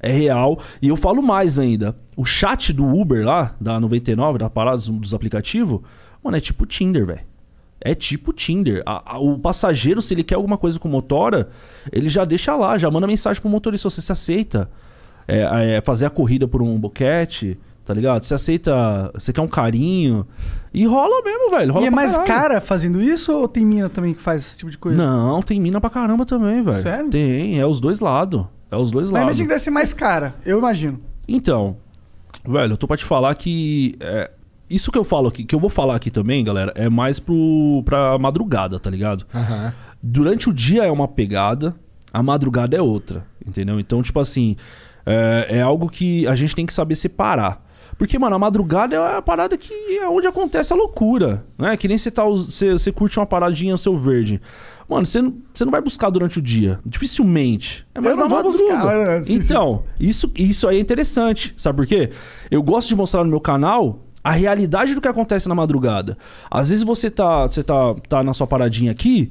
É real. E eu falo mais ainda. O chat do Uber lá, da 99, da parada dos aplicativos, mano, é tipo Tinder, velho. É tipo Tinder. O passageiro, se ele quer alguma coisa com motora, ele já deixa lá, já manda mensagem pro motorista. Você se aceita fazer a corrida por um boquete, tá ligado? Você aceita... Você quer um carinho. E rola mesmo, velho. Rola e é pra mais caralho. cara fazendo isso ou tem mina também que faz esse tipo de coisa? Não, tem mina pra caramba também, velho. Sério? Tem, é os dois lados. É os dois Mas lados. imagina que deve ser mais cara, eu imagino. Então, velho, eu tô pra te falar que... isso que eu falo aqui, que eu vou falar aqui também, galera, é mais pra madrugada, tá ligado? Aham. Durante o dia é uma pegada, a madrugada é outra, entendeu? Então, tipo assim, é algo que a gente tem que saber separar. Porque, mano, a madrugada é a parada que é onde acontece a loucura, né? Que nem você curte uma paradinha no seu verde. Mano, você não vai buscar durante o dia. Dificilmente. É mais Eu não na vou madruga. buscar, sim, Então, isso aí é interessante. Sabe por quê? Eu gosto de mostrar no meu canal a realidade do que acontece na madrugada. Às vezes você tá na sua paradinha aqui,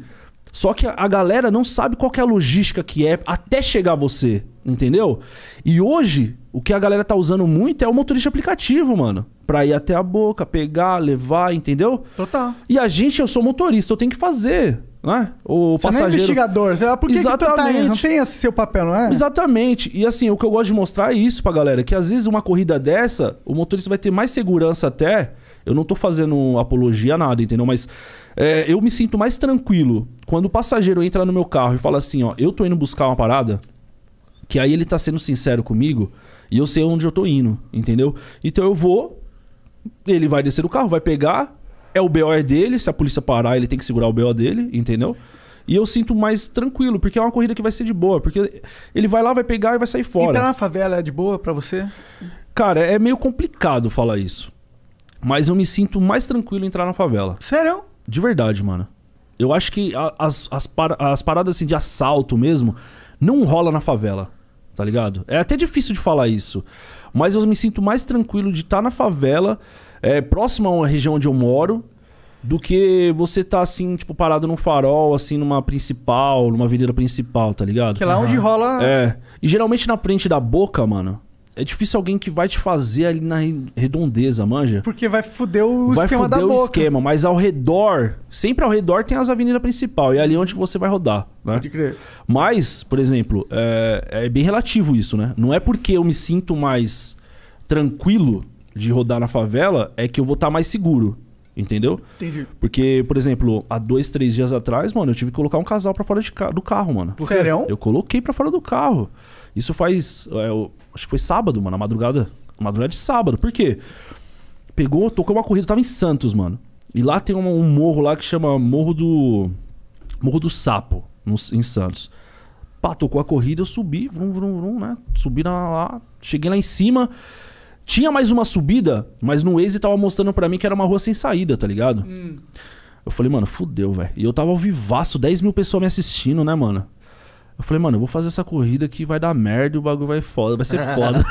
só que a galera não sabe qual que é a logística que é até chegar a você, entendeu? E hoje, o que a galera tá usando muito é o motorista aplicativo, mano. Pra ir até a boca, pegar, levar, entendeu? Total. E eu sou motorista, eu tenho que fazer, né? O Você não é passageiro... investigador. Por que tu tá Exatamente. Não tem esse seu papel, não é? Exatamente. E assim, o que eu gosto de mostrar é isso pra galera. Que às vezes uma corrida dessa, o motorista vai ter mais segurança até. Eu não tô fazendo apologia a nada, entendeu? Mas eu me sinto mais tranquilo quando o passageiro entra no meu carro e fala assim, ó, eu tô indo buscar uma parada, que aí ele tá sendo sincero comigo e eu sei onde eu tô indo, entendeu? Então eu vou, ele vai descer do carro, vai pegar, o BO é dele, se a polícia parar, ele tem que segurar o BO dele, entendeu? E eu sinto mais tranquilo, porque é uma corrida que vai ser de boa. Porque ele vai lá, vai pegar e vai sair fora. Entrar na favela é de boa pra você? Cara, é meio complicado falar isso. Mas eu me sinto mais tranquilo em entrar na favela. Sério? De verdade, mano. Eu acho que as paradas assim de assalto mesmo não rola na favela, tá ligado? É até difícil de falar isso. Mas eu me sinto mais tranquilo de estar na favela, próximo a uma região onde eu moro, do que você tá assim, tipo, parado num farol, assim, numa principal, numa avenida principal, tá ligado? Que é lá onde rola... E geralmente na frente da boca, mano, é difícil alguém que vai te fazer ali na redondeza, manja? Porque vai foder o Vai esquema da foder o boca. esquema, mas ao redor, sempre ao redor tem as avenidas principais, e é ali onde você vai rodar, né? Pode crer. Mas, por exemplo, é bem relativo isso, né? Não é porque eu me sinto mais tranquilo de rodar na favela, é que eu vou estar mais seguro. Entendeu? Entendi. Porque, por exemplo, há 2, 3 dias atrás, mano, eu tive que colocar um casal pra fora do carro, mano. Sério? Eu coloquei pra fora do carro. Isso faz... acho que foi sábado, mano, a madrugada de sábado. Por quê? Tocou uma corrida, tava em Santos, mano. E lá tem um morro lá que chama Morro do Sapo, em Santos. Pá, tocou a corrida, eu subi, vrum, né? Subi lá, cheguei lá em cima... Tinha mais uma subida, mas no Waze tava mostrando pra mim que era uma rua sem saída, tá ligado? Eu falei, mano, fudeu, velho. E eu tava ao vivaço, 10 mil pessoas me assistindo, né, mano? Eu falei, mano, eu vou fazer essa corrida que vai dar merda e o bagulho vai ser foda.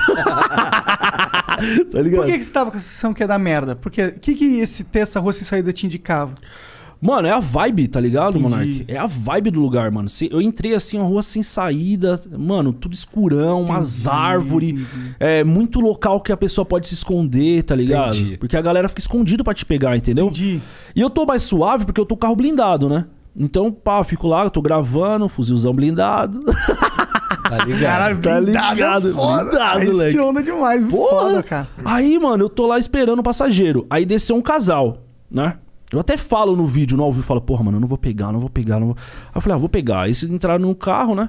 Tá ligado? Por que você tava com a sensação que ia dar merda? Porque o que ter essa rua sem saída te indicava? Mano, é a vibe, tá ligado, Entendi. Monark? É a vibe do lugar, mano. Eu entrei assim, uma rua sem saída, mano, tudo escurão, umas árvores. É muito local que a pessoa pode se esconder, tá ligado? Entendi. Porque a galera fica escondida pra te pegar, entendeu? Entendi. E eu tô mais suave porque eu tô com o carro blindado, né? Então, pá, eu fico lá, eu tô gravando, fuzilzão blindado. Tá ligado? Caralho, Tá blindado, ligado, é foda. blindado, Aí moleque. tirou onda demais, muito Porra. foda, cara. Aí, mano, eu tô lá esperando o passageiro. Aí desceu um casal, né? Eu até falo no vídeo, no ao vivo, falo, porra, mano, eu não vou pegar. Aí eu falei, vou pegar. Aí eles entraram no carro, né?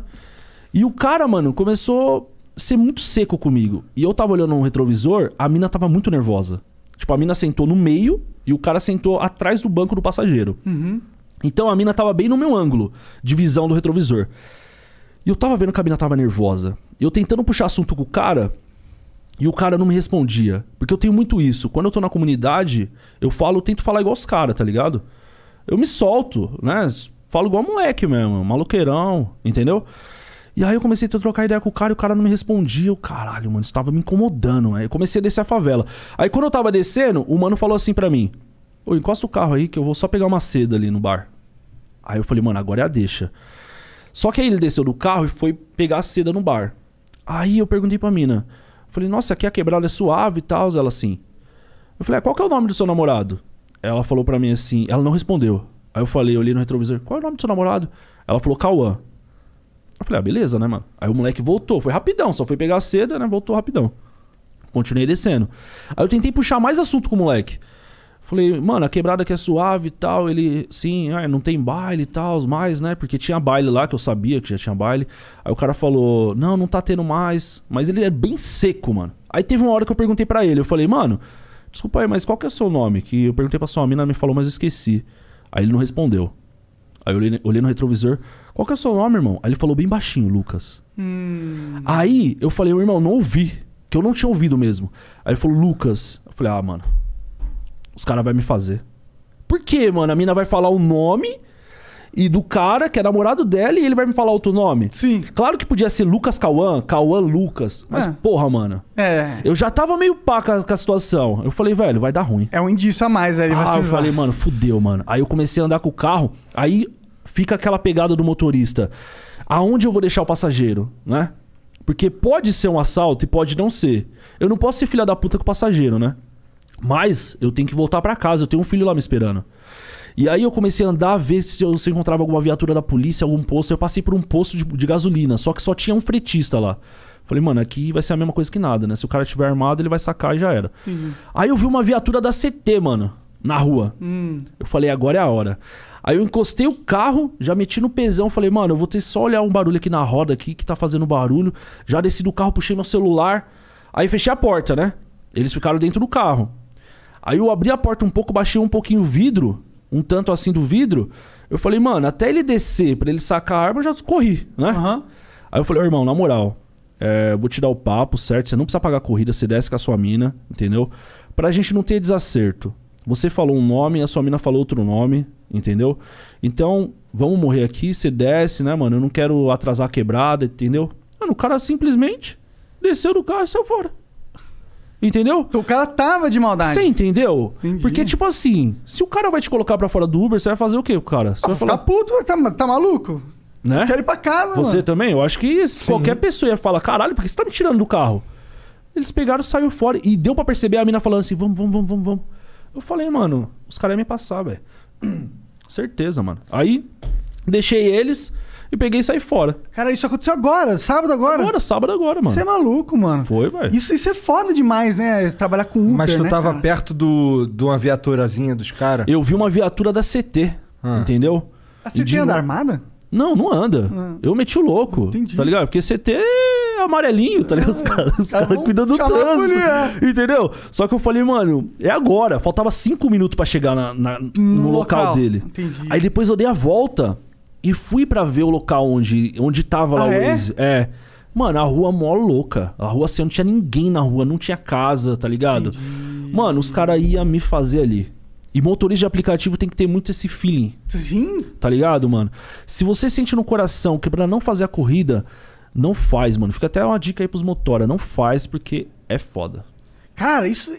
E o cara, mano, começou a ser muito seco comigo. E eu tava olhando no retrovisor, a mina tava muito nervosa. Tipo, a mina sentou no meio e o cara sentou atrás do banco do passageiro. Então a mina tava bem no meu ângulo de visão do retrovisor. E eu tava vendo que a mina tava nervosa. E eu tentando puxar assunto com o cara... E o cara não me respondia. Porque eu tenho muito isso. Quando eu tô na comunidade, eu tento falar igual os caras, tá ligado? Eu me solto, né? Falo igual moleque mesmo, maloqueirão, entendeu? E aí eu comecei a trocar ideia com o cara e o cara não me respondia. Eu, caralho, mano, isso tava me incomodando, né? Eu comecei a descer a favela. Aí quando eu tava descendo, o mano falou assim pra mim: ô, encosta o carro aí que eu vou só pegar uma seda ali no bar. Aí eu falei, mano, agora é a deixa. Só que aí ele desceu do carro e foi pegar a seda no bar. Aí eu perguntei pra mina. Falei, nossa, aqui a quebrada é suave e tal. Ela assim. Eu falei, qual que é o nome do seu namorado? Ela falou pra mim assim, ela não respondeu. Aí eu falei, eu olhei no retrovisor, qual é o nome do seu namorado? Ela falou, Cauã. Eu falei, beleza, né, mano? Aí o moleque voltou, foi rapidão, só foi pegar a seda, né? Voltou rapidão. Continuei descendo. Aí eu tentei puxar mais assunto com o moleque. Falei, mano, a quebrada aqui é suave e tal. Ele, sim, não tem baile e tal, mais, né? Porque tinha baile lá, que eu sabia que já tinha baile. Aí o cara falou, não tá tendo mais. Mas ele é bem seco, mano. Aí teve uma hora que eu perguntei pra ele, eu falei, mano, desculpa aí, mas qual que é o seu nome? Que eu perguntei pra sua mina, ela me falou, mas eu esqueci. Aí ele não respondeu. Aí eu olhei no retrovisor, qual que é o seu nome, irmão? Aí ele falou bem baixinho, Lucas. Aí eu falei, irmão, não ouvi. Que eu não tinha ouvido mesmo. Aí ele falou, Lucas. Eu falei, mano, os caras vão me fazer. Por quê, mano? A mina vai falar o nome e do cara, que é namorado dela, e ele vai me falar outro nome? Sim. Claro que podia ser Lucas Cauã, Cauã Lucas. Mas, porra, mano. Eu já tava meio pá com a situação. Eu falei, velho, vai dar ruim. É um indício a mais aí. Eu falei, mano, fudeu, mano. Aí eu comecei a andar com o carro, aí fica aquela pegada do motorista. Aonde eu vou deixar o passageiro, né? Porque pode ser um assalto e pode não ser. Eu não posso ser filha da puta com o passageiro, né? Mas eu tenho que voltar pra casa, eu tenho um filho lá me esperando. E aí eu comecei a andar, ver se eu encontrava alguma viatura da polícia, algum posto. Eu passei por um posto de gasolina, só que só tinha um fretista lá. Falei, mano, aqui vai ser a mesma coisa que nada, né? Se o cara estiver armado, ele vai sacar e já era. Aí eu vi uma viatura da CT, mano, na rua. Eu falei, agora é a hora. Aí eu encostei o carro, já meti no pesão, falei, mano, eu vou ter só olhar um barulho aqui na roda aqui, que tá fazendo barulho. Já desci do carro, puxei meu celular. Aí fechei a porta, né? Eles ficaram dentro do carro. Aí eu abri a porta um pouco, baixei um pouquinho o vidro, um tanto assim do vidro. Eu falei, mano, até ele descer pra ele sacar a arma, eu já corri, né? Aí eu falei, irmão, na moral, eu vou te dar o papo, certo? Você não precisa pagar a corrida, você desce com a sua mina, entendeu? Pra gente não ter desacerto. Você falou um nome, a sua mina falou outro nome, entendeu? Então, vamos morrer aqui, você desce, né, mano? Eu não quero atrasar a quebrada, entendeu? Mano, o cara simplesmente desceu do carro e saiu fora. Entendeu? Então o cara tava de maldade. Você entendeu? Entendi. Porque, tipo assim, se o cara vai te colocar pra fora do Uber, você vai fazer o quê, cara? Você vai ficar puto, tá maluco? Né? Quero ir pra casa, Você mano. também? Eu acho que qualquer pessoa ia falar, caralho, por que você tá me tirando do carro? Eles pegaram, saiu fora. E deu pra perceber a mina falando assim, vamos. Eu falei, mano, os caras iam me passar, velho. Certeza, mano. Aí, deixei eles e peguei e saí fora. Cara, isso aconteceu agora, sábado agora. Sábado agora, mano. Você é maluco, mano. Foi, velho. Isso é foda demais, né? Trabalhar com Uber, Mas tu né, tava cara? perto de uma viaturazinha dos caras? Eu vi uma viatura da CT, entendeu? A CT anda armada? Não anda. Eu meti o louco, Entendi. tá ligado? Porque CT é amarelinho, tá ligado? Os caras cuidam do trânsito, entendeu? Só que eu falei, mano, é agora. Faltava 5 minutos pra chegar no local dele. Entendi. Aí depois eu dei a volta e fui pra ver o local onde tava lá o Waze. Mano, a rua mó louca. A rua assim, não tinha ninguém na rua, não tinha casa, tá ligado? Entendi. Mano, os caras iam me fazer ali. E motorista de aplicativo tem que ter muito esse feeling. Sim. Tá ligado, mano? Se você sente no coração que pra não fazer a corrida, não faz, mano. Fica até uma dica aí pros motora. Não faz porque é foda. Cara, isso